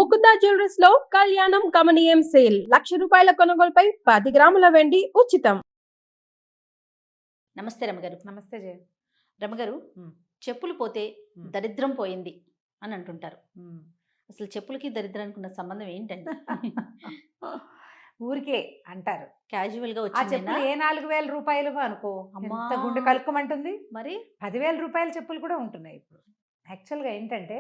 Mukunda jewellers లో కళ్యాణం గమనీయం sale 1,00,000 కొనుగోలుపై 10 గ్రాముల వెండి ఉచితం. నమస్తే రమగారు. నమస్తే జయ. రమగారు, హ్మ్. చెప్పులు పోతే హ్మ్. దరిద్రం పోయింది అని అంటుంటారు. హ్మ్. అసలు చెప్పులకి దరిద్రానికి ఉన్న సంబంధం ఏంటండి? ఊరికే అంటారు. క్యాజువల్గా ఆ వచ్చిందేనా? చెప్పులు ఏ 4,000 రూపాయలు అనుకో, అమ్మా! ఎంత గుండె కలుక్కుమంటుంది. మరి 10,000 రూపాయల చెప్పులు కూడా ఉంటున్నాయి ఇప్పుడు. యాక్చువల్గా ఏంటంటే,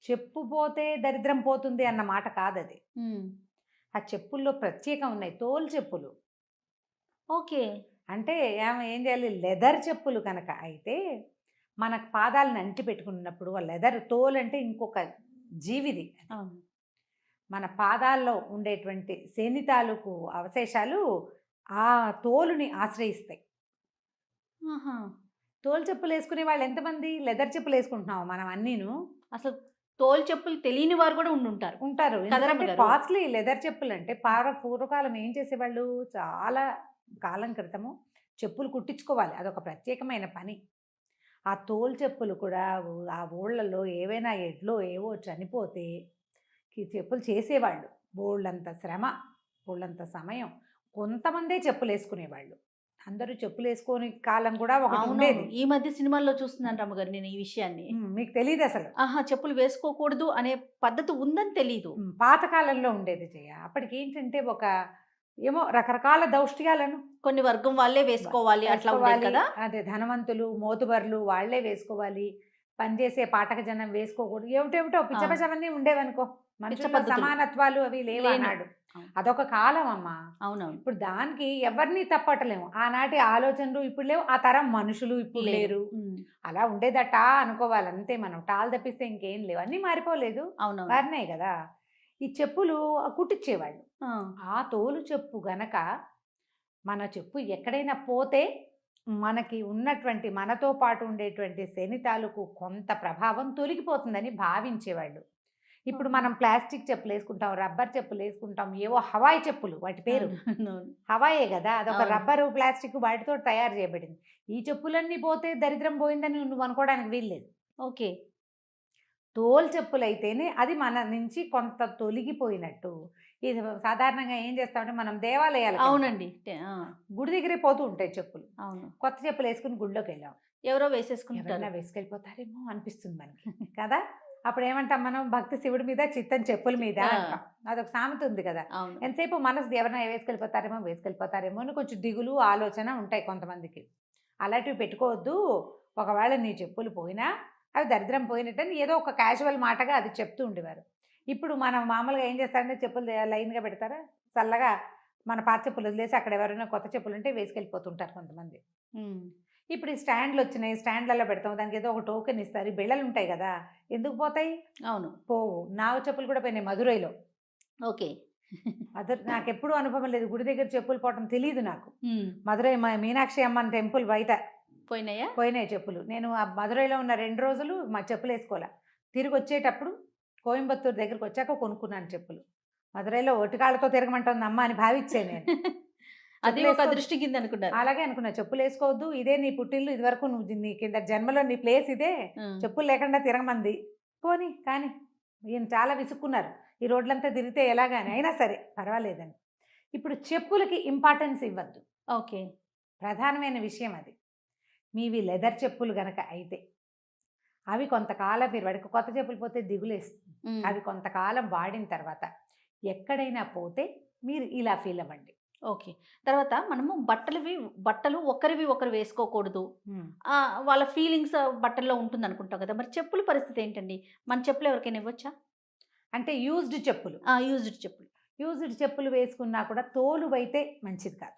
చెప్పు పోతే దరిద్రం పోతుంది అన్న మాట కాదది. ఉమ్, ఆ చెప్పుల్లో ప్రత్యేకం ఉన్నాయి. తోలు చెప్పులు ఓకే. అంటే ఏం చేయాలి, లెదర్ చెప్పులు కనుక అయితే మన పాదాలను అంటి పెట్టుకున్నప్పుడు ఆ లెదర్, తోలు అంటే ఇంకొక జీవిది. అవును. మన పాదాల్లో ఉండేటువంటి శని తాలూకు అవశేషాలు ఆ తోలుని ఆశ్రయిస్తాయి. ఆహా. తోలు చెప్పులు వేసుకునే వాళ్ళు ఎంతమంది? లెదర్ చెప్పులు వేసుకుంటున్నాము మనం అన్నీను. అసలు తోలు చెప్పులు తెలియని వారు కూడా ఉండుంటారు. ఉంటారు. కదరమ్మ ఎందుకంటే గారు. కాస్ట్లీ లెదర్ చెప్పులు అంటే పూర్వకాలం ఏం చేసేవాళ్ళు, చాలా కాలం క్రితము చెప్పులు కుట్టించుకోవాలి, అదొక ప్రత్యేకమైన పని. ఆ తోలు చెప్పులు కూడా ఆ ఊళ్ళలో ఏవైనా ఎడ్లో ఏవో చనిపోతే చెప్పులు చేసేవాళ్ళు. బోళ్ళంత శ్రమ, బోళ్ళంత సమయం. కొంతమందే చెప్పులు వేసుకునేవాళ్ళు. అందరూ చెప్పులు వేసుకొని కాలం కూడా ఒకటి అవునవును. ఉండేది. ఈ మధ్య సినిమాల్లో చూస్తున్నాను రమ్మగారు నేను ఈ విషయాన్ని. మీకు తెలియదు అసలు. ఆహా, చెప్పులు వేసుకోకూడదు అనే పద్ధతి ఉందని తెలీదు. పాతకాలంలో ఉండేది జయ. అప్పటికి ఏంటంటే ఒక ఏమో రకరకాల దౌష్ట్యాలను కొన్ని వర్గం వాళ్ళే వేసుకోవాలి అట్లా ఉండేది కదా. అదే ధనవంతులు, మోతుబర్లు వాళ్ళే వేసుకోవాలి, పనిచేసే పాఠక జనం వేసుకోకూడదు. ఏమిటేమిటో పిచ్చపచ్చవన్నీ ఉండేవనుకో. మనుషుల సమానత్వాలు అవి లేవన్నాడు. అదొక కాలం అమ్మా. అవునవును. ఇప్పుడు దానికి ఎవరిని తప్పట్టలేము. ఆనాటి ఆలోచనలు ఇప్పుడు లేవు, ఆ తరం మనుషులు ఇప్పుడు లేరు. అలా ఉండేదట అనుకోవాలి అంతే. మనం టాలు తప్పిస్తే ఇంకేం లేవు. అన్నీ మారిపోలేదు, అవునవును. మారినాయి కదా. ఈ చెప్పులు కుట్టించేవాళ్ళు. ఆ. ఆ తోలు చెప్పు గనక మన చెప్పు ఎక్కడైనా పోతే మనకి ఉన్నటువంటి, మనతో పాటు ఉండేటువంటి శని తాలూకు కొంత ప్రభావం తొలగిపోతుందని భావించేవాళ్ళు. ఇప్పుడు మనం ప్లాస్టిక్ చెప్పులు వేసుకుంటాం, రబ్బర్ చెప్పులు వేసుకుంటాం, ఏవో హవాయి చెప్పులు, వాటి పేరు హవాయే కదా. అదొక రబ్బరు ప్లాస్టిక్ వాటితో తయారు చేయబడింది. ఈ చెప్పులన్నీ పోతే దరిద్రం పోయిందని నువ్వు అనుకోవడానికి వీల్లేదు. ఓకే. తోలు చెప్పులు అయితేనే అది మన నుంచి కొంత తొలగిపోయినట్టు. ఇది సాధారణంగా ఏం చేస్తామంటే మనం దేవాలయాలు, అవునండి, గుడి దగ్గరే పోతూ ఉంటాయి చెప్పులు. అవును. కొత్త చెప్పులు వేసుకుని గుడిలోకి వెళ్ళాం, ఎవరో వేసేసుకుంటారు, వేసుకెళ్ళిపోతారేమో అనిపిస్తుంది మనకి కదా. అప్పుడు ఏమంటాం మనం, భక్తి శివుడి మీద, చిత్తం చెప్పుల మీద అంటాం. అదొక సామెత ఉంది కదా. ఎంతసేపు మనసు ఎవరైనా వేసుకెళ్ళిపోతారేమో అని కొంచెం దిగులు, ఆలోచన ఉంటాయి కొంతమందికి. అలాంటివి పెట్టుకోవద్దు. ఒకవేళ నీ చెప్పులు పోయినా అవి దరిద్రం పోయినట్టని ఏదో ఒక క్యాజువల్ మాటగా అది చెప్తూ ఉండేవారు. ఇప్పుడు మనం మామూలుగా ఏం చేస్తారంటే చెప్పులు లైన్గా పెడతారా, చల్లగా మన పాత చెప్పులు వదిలేసి అక్కడ ఎవరైనా కొత్త చెప్పులు ఉంటే వేసుకెళ్ళిపోతుంటారు కొంతమంది. ఇప్పుడు ఈ స్టాండ్లు వచ్చినాయి, స్టాండ్లలో పెడతాం, దానికి ఏదో ఒక టోకెన్ ఇస్తారు. ఈ బిళ్ళలు ఉంటాయి కదా, ఎందుకు పోతాయి? అవును, పోవు. నావ చెప్పులు కూడా పోయినాయి మధురైలో. ఓకే. నాకు ఎప్పుడూ అనుభవం లేదు, గుడి దగ్గర చెప్పులు పోవటం తెలియదు నాకు. మధురై మీనాక్షి అమ్మన్ టెంపుల్ బయట పోయినాయి చెప్పులు. నేను ఆ మధురైలో ఉన్న 2 రోజులు మా చెప్పులు వేసుకోలే. తిరిగి వచ్చేటప్పుడు కోయంబత్తూరు దగ్గరకు వచ్చాక కొనుక్కున్నాను చెప్పులు. మధురైలో ఒటికాళ్ళతో తిరగమంటుంది అమ్మ అని భావించాను నేను. అది ఒక దృష్టి కింద అనుకున్నారు. అలాగే అనుకున్నా, చెప్పులు వేసుకోవద్దు, ఇదే నీ పుట్టిల్లు, ఇది వరకు నువ్వు నీ కింద జన్మలో నీ ప్లేస్ ఇదే, చెప్పులు లేకుండా తిరగమంది. పోనీ కానీ ఈయన చాలా విసుక్కున్నారు, ఈ రోడ్లంతా తిరిగితే ఎలాగాని, అయినా సరే పర్వాలేదని. ఇప్పుడు చెప్పులకి ఇంపార్టెన్స్ ఇవ్వద్దు. ఓకే. ప్రధానమైన విషయం అది. మీవి లెదర్ చెప్పులు గనక అయితే అవి కొంతకాలం, మీరు వాడికి కొత్త చెప్పులు పోతే దిగులేస్తుంది. అవి కొంతకాలం వాడిన తర్వాత ఎక్కడైనా పోతే మీరు ఇలా ఫీల్ అవ్వండి. ఓకే. తర్వాత మనము బట్టలు ఒకరివి ఒకరు వేసుకోకూడదు, వాళ్ళ ఫీలింగ్స్ బట్టల్లో ఉంటుంది అనుకుంటాం కదా. మరి చెప్పుల పరిస్థితి ఏంటండి? మన చెప్పులు ఎవరికైనా ఇవ్వచ్చా? అంటే యూజ్డ్ చెప్పులు, యూజ్డ్ చెప్పులు వేసుకున్నా కూడా తోలు అయితే మంచిది కాదు.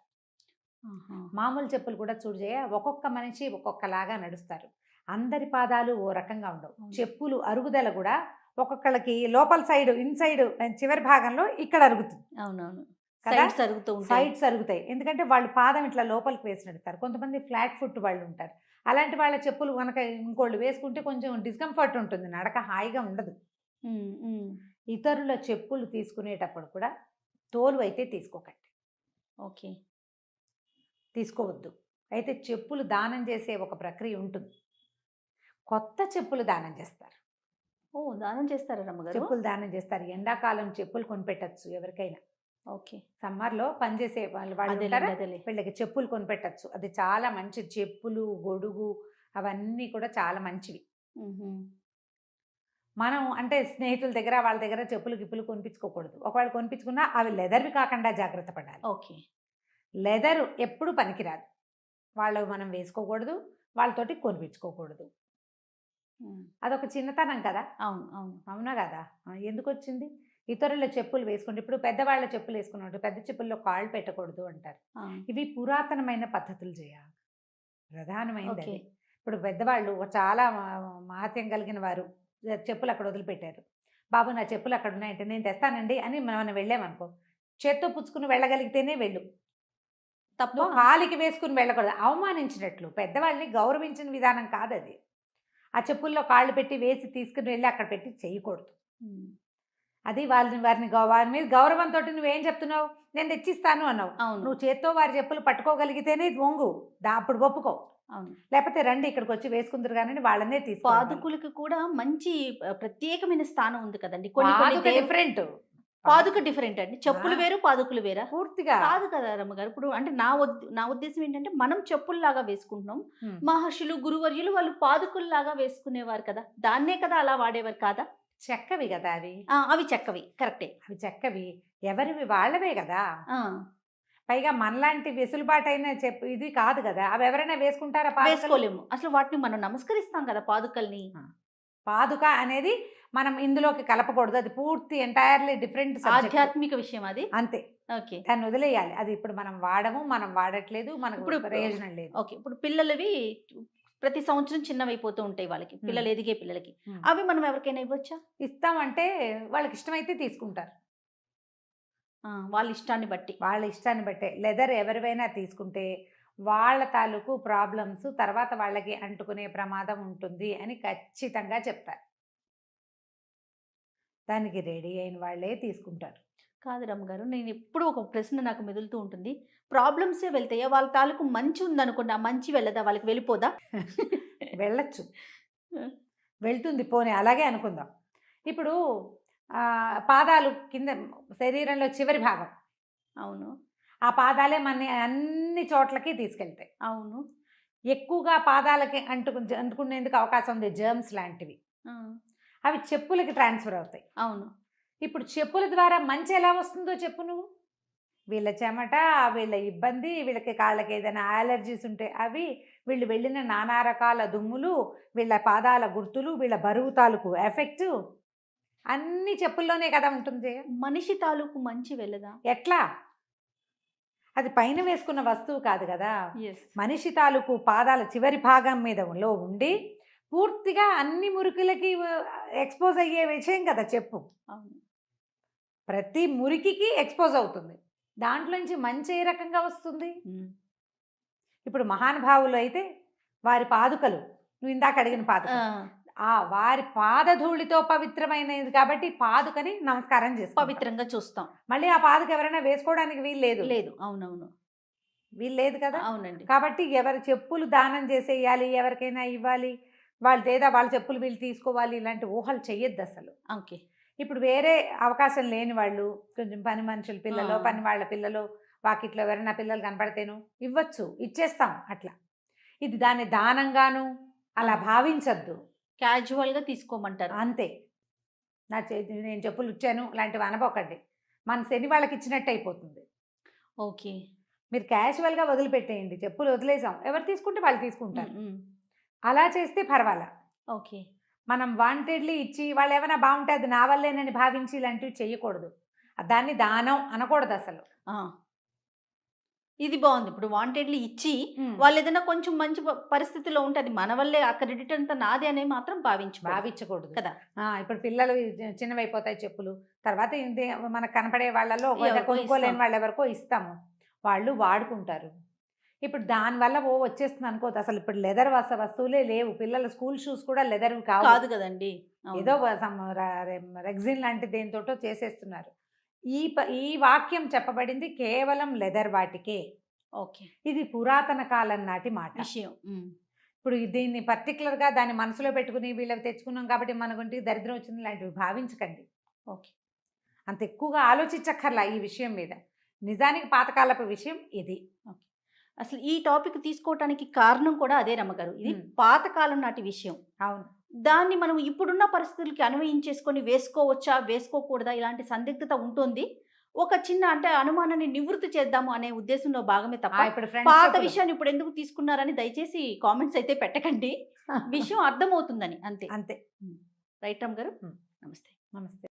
మామూలు చెప్పులు కూడా చూడజేయ, ఒక్కొక్క మనిషి ఒక్కొక్కలాగా నడుస్తారు. అందరి పాదాలు ఓ రకంగా ఉండవు. చెప్పులు అరుగుదల కూడా ఒక్కొక్కళ్ళకి లోపల సైడ్, ఇన్సైడ్ చివరి భాగంలో ఇక్కడ అరుగుతుంది. అవునవును, సైడ్స్ అరుగుతాయి. ఎందుకంటే వాళ్ళు పాదం ఇట్లా లోపలికి వేసి నడుస్తారు. కొంతమంది ఫ్లాట్ ఫుట్ వాళ్ళు ఉంటారు. అలాంటి వాళ్ళ చెప్పులు కనుక ఇంకోళ్ళు వేసుకుంటే కొంచెం డిస్కంఫర్ట్ ఉంటుంది, నడక హాయిగా ఉండదు. ఇతరుల చెప్పులు తీసుకునేటప్పుడు కూడా తోలు అయితే తీసుకోకండి. ఓకే, తీసుకోవద్దు. అయితే చెప్పులు దానం చేసే ఒక ప్రక్రియ ఉంటుంది. కొత్త చెప్పులు దానం చేస్తారు. ఓ దానం చేస్తారా రమ్మగారు? చెప్పులు దానం చేస్తారు. ఎండాకాలం చెప్పులు కొనిపెట్టచ్చు ఎవరికైనా. ఓకే. సమ్మర్లో పనిచేసే వాళ్ళు అదేలే ఉంటారా, అదేలే. వీళ్ళకి చెప్పులు కొనిపెట్టచ్చు. అది చాలా మంచి చెప్పులు, గొడుగు అవన్నీ కూడా చాలా మంచివి. మనం అంటే స్నేహితుల దగ్గర వాళ్ళ దగ్గర చెప్పులు గిప్పులు కొనిపించుకోకూడదు. ఒకవేళ కొనిపించుకున్నా అవి లెదర్వి కాకుండా జాగ్రత్త పడాలి. ఓకే. లెదర్ ఎప్పుడు పనికిరాదు. వాళ్ళు మనం వేసుకోకూడదు, వాళ్ళతోటి కొనిపించుకోకూడదు. అదొక చిన్నతనం కదా. అవును అవును. అవునా కదా. ఎందుకు వచ్చింది? ఇతరుల చెప్పులు వేసుకుంటే ఇప్పుడు పెద్దవాళ్ళ చెప్పులు వేసుకున్నట్టు పెద్ద చెప్పుల్లో కాళ్ళు పెట్టకూడదు అంటారు. ఇవి పురాతనమైన పద్ధతులు చేయాలి. ప్రధానమైనది ఓకే. అది. ఇప్పుడు పెద్దవాళ్ళు చాలా మహత్యం కలిగిన వారు చెప్పులు అక్కడ వదిలిపెట్టారు. బాబు నా చెప్పులు అక్కడ ఉన్నాయంటే నేను తెస్తానండి అని మనం వెళ్ళామనుకో, చేత్తో పుచ్చుకుని వెళ్ళగలిగితేనే వెళ్ళు. తప్ప నువ్వు కాలికి వేసుకుని వెళ్ళకూడదు. అవమానించినట్లు, పెద్దవాళ్ళని గౌరవించిన విధానం కాదు అది. ఆ చెప్పుల్లో కాళ్ళు పెట్టి వేసి తీసుకుని వెళ్ళి అక్కడ పెట్టి చేయకూడదు. అది వారి మీద గౌరవంతో నువ్వేం చెప్తున్నావు, నేను తెచ్చిస్తాను అన్నావు. అవును నువ్వు చేత్తో వారి చెప్పులు పట్టుకోగలిగితేనే వంగు, అప్పుడు ఒప్పుకో. అవును. లేకపోతే రండి ఇక్కడికి వచ్చి వేసుకుందరు కానీ వాళ్ళనే తీసుకో. పాదుకులకి కూడా మంచి ప్రత్యేకమైన స్థానం ఉంది కదండి. కొన్ని కొన్ని డిఫరెంట్. పాదుక డిఫరెంట్ అండి. చెప్పులు వేరు, పాదుకులు వేరా? పూర్తిగా కాదు కదా రమ్మగారు. ఇప్పుడు అంటే నా ఉద్దేశం ఏంటంటే మనం చెప్పుల్లాగా వేసుకుంటున్నాం. మహర్షులు గురువర్యులు వాళ్ళు పాదుకుల్లాగా వేసుకునేవారు కదా, దాన్నే కదా అలా వాడేవారు కాదా? చెక్కవి కదా అవి. అవి చెక్కవి కరెక్టే. అవి చెక్కవి ఎవరివి వాళ్ళవే కదా. పైగా మనలాంటి వెసులుబాటు అయిన చెప్పు ఇది కాదు కదా. అవి ఎవరైనా వేసుకుంటారా? వేసుకోలేము. అసలు వాటిని మనం నమస్కరిస్తాం కదా పాదుకల్ని. పాదుక అనేది మనం ఇందులోకి కలపకూడదు. అది పూర్తి ఎంటైర్లీ డిఫరెంట్ ఆధ్యాత్మిక విషయం అది. అంతే. ఓకే. దాన్ని వదిలేయాలి. అది ఇప్పుడు మనం వాడము, మనం వాడట్లేదు, మనకు ఇప్పుడు ప్రయోజనం లేదు. ఓకే. ఇప్పుడు పిల్లలవి ప్రతి సంవత్సరం చిన్నవైపోతూ ఉంటాయి వాళ్ళకి, పిల్లలు ఎదిగే పిల్లలకి. అవి మనం ఎవరికైనా ఇవ్వచ్చా? ఇస్తామంటే వాళ్ళకి ఇష్టమైతే తీసుకుంటారు. వాళ్ళ ఇష్టాన్ని బట్టి. వాళ్ళ ఇష్టాన్ని బట్టే. లెదర్ ఎవరివైనా తీసుకుంటే వాళ్ళ తాలూకు ప్రాబ్లమ్స్ తర్వాత వాళ్ళకి అంటుకునే ప్రమాదం ఉంటుంది అని ఖచ్చితంగా చెప్తారు. దానికి రెడీ అయిన వాళ్ళే తీసుకుంటారు. కాదు రమ్మగారు, నేను ఎప్పుడు ఒక ప్రశ్న నాకు మెదులుతూ ఉంటుంది. ప్రాబ్లమ్సే వెళ్తాయా? వాళ్ళ తాలూకు మంచి ఉందనుకోండి, ఆ మంచి వెళ్ళదా? వాళ్ళకి వెళ్ళిపోదా? వెళ్ళచ్చు, వెళ్తుంది. పోనీ అలాగే అనుకుందాం. ఇప్పుడు పాదాలు కింద శరీరంలో చివరి భాగం. అవును. ఆ పాదాలే మన అన్ని చోట్లకి తీసుకెళ్తాయి. అవును. ఎక్కువగా పాదాలకి అంటుకునేందుకు అవకాశం ఉంది జర్మ్స్ లాంటివి. అవి చెప్పులకి ట్రాన్స్ఫర్ అవుతాయి. అవును. ఇప్పుడు చెప్పుల ద్వారా మంచి ఎలా వస్తుందో చెప్పు నువ్వు. వీళ్ళ చెమట, వీళ్ళ ఇబ్బంది, వీళ్ళకి కాళ్ళకి ఏదైనా అలర్జీస్ ఉంటే అవి, వీళ్ళు వెళ్ళిన నానా రకాల దుమ్ములు, వీళ్ళ పాదాల గుర్తులు, వీళ్ళ బరువు తాలూకు ఎఫెక్ట్ అన్ని చెప్పుల్లోనే కదా ఉంటుంది. మనిషి తాలూకు మంచి వెళ్ళదా? ఎట్లా? అది పైన వేసుకున్న వస్తువు కాదు కదా. మనిషి తాలూకు పాదాల చివరి భాగం మీదలో ఉండి పూర్తిగా అన్ని మురికిలకి ఎక్స్పోజ్ అయ్యే విషయం కదా చెప్పు. ప్రతి మురికికి ఎక్స్పోజ్ అవుతుంది. దాంట్లోంచి మంచి ఏ రకంగా వస్తుంది? ఇప్పుడు మహానుభావులు అయితే వారి పాదుకలు, నువ్వు ఇందాక అడిగిన పాదుక, వారి పాదధూళితో పవిత్రమైనది కాబట్టి పాదుకని నమస్కారం చేసి పవిత్రంగా చూస్తాం. మళ్ళీ ఆ పాదుక ఎవరైనా వేసుకోవడానికి వీలు లేదు. అవునవును, వీలు లేదు కదా. అవునండి. కాబట్టి ఎవరి చెప్పులు దానం చేసేయాలి, ఎవరికైనా ఇవ్వాలి, వాళ్ళ చెప్పులు వీళ్ళు తీసుకోవాలి, ఇలాంటి ఊహలు చెయ్యొద్దు అసలు. ఓకే. ఇప్పుడు వేరే అవకాశం లేని వాళ్ళు, కొంచెం పని మనుషుల పిల్లలు, పని వాళ్ళ పిల్లలు, వాకిట్లో ఎవరైనా పిల్లలు కనపడితేను ఇవ్వచ్చు, ఇచ్చేస్తాం అట్లా. ఇది దాన్ని దానంగాను అలా భావించద్దు. క్యాజువల్గా తీసుకోమంటారు అంతే. నేను చెప్పులు ఇచ్చాను లాంటివి అనబోకండి. మన శని వాళ్ళకి ఇచ్చినట్టు అయిపోతుంది. ఓకే. మీరు క్యాజువల్గా వదిలిపెట్టేయండి. చెప్పులు వదిలేసాం, ఎవరు తీసుకుంటే వాళ్ళు తీసుకుంటారు. అలా చేస్తే పర్వాలా. ఓకే. మనం వాంటెడ్లీ ఇచ్చి వాళ్ళు ఏమైనా బాగుంటే అది నా వల్లేనని భావించి ఇలాంటివి చేయకూడదు. దాన్ని దానం అనకూడదు అసలు. ఇది బాగుంది. ఇప్పుడు వాంటెడ్లీ ఇచ్చి వాళ్ళు ఏదైనా కొంచెం మంచి పరిస్థితిలో ఉంటే అది మన వల్లే, ఆ క్రెడిట్ అంతా నాదే అని మాత్రం భావించకూడదు కదా. ఇప్పుడు పిల్లలు చిన్నవైపోతాయి చెప్పులు, తర్వాత మనకు కనపడే వాళ్ళలో కొనుక్కోలేని వాళ్ళు ఎవరికో ఇస్తాము, వాళ్ళు వాడుకుంటారు. ఇప్పుడు దానివల్ల వచ్చేస్తుంది అనుకోదు. అసలు ఇప్పుడు లెదర్ వస్తువులే లేవు. పిల్లల స్కూల్ షూస్ కూడా లెదర్ కాదు కదండి, ఏదో రెగ్జిన్ లాంటి దేనితోటో చేసేస్తున్నారు. ఈ వాక్యం చెప్పబడింది కేవలం లెదర్ వాటికే. ఓకే. ఇది పురాతన కాలం నాటి మాట. విషయం. ఇప్పుడు దీన్ని పర్టికులర్గా దాన్ని మనసులో పెట్టుకుని వీళ్ళకి తెచ్చుకున్నాం కాబట్టి మన గుంటికి దరిద్రం వచ్చింది లాంటివి భావించకండి. ఓకే. అంత ఎక్కువగా ఆలోచించక్కర్లా ఈ విషయం మీద. నిజానికి పాతకాలపు విషయం ఇది. అసలు ఈ టాపిక్ తీసుకోవటానికి కారణం కూడా అదే రమ్మగారు. ఇది మ్మ్. పాతకాలం నాటి విషయం. అవును. దాన్ని మనం ఇప్పుడున్న పరిస్థితులకి అన్వయించేసుకొని వేసుకోవచ్చా వేసుకోకూడదా ఇలాంటి సందిగ్ధత ఉంటుంది. ఒక చిన్న అంటే అనుమానాన్ని నివృత్తి చేద్దాము అనే ఉద్దేశంలో భాగమే తప్ప ఇప్పుడు పాత ఫ్రెండ్స్ విషయాన్ని ఇప్పుడు ఎందుకు తీసుకున్నారని దయచేసి కామెంట్స్ అయితే పెట్టకండి. విషయం అర్థమవుతుందని అంతే. అంతే. రైట్ రామ్ గారు. మ్మ్. నమస్తే. నమస్తే.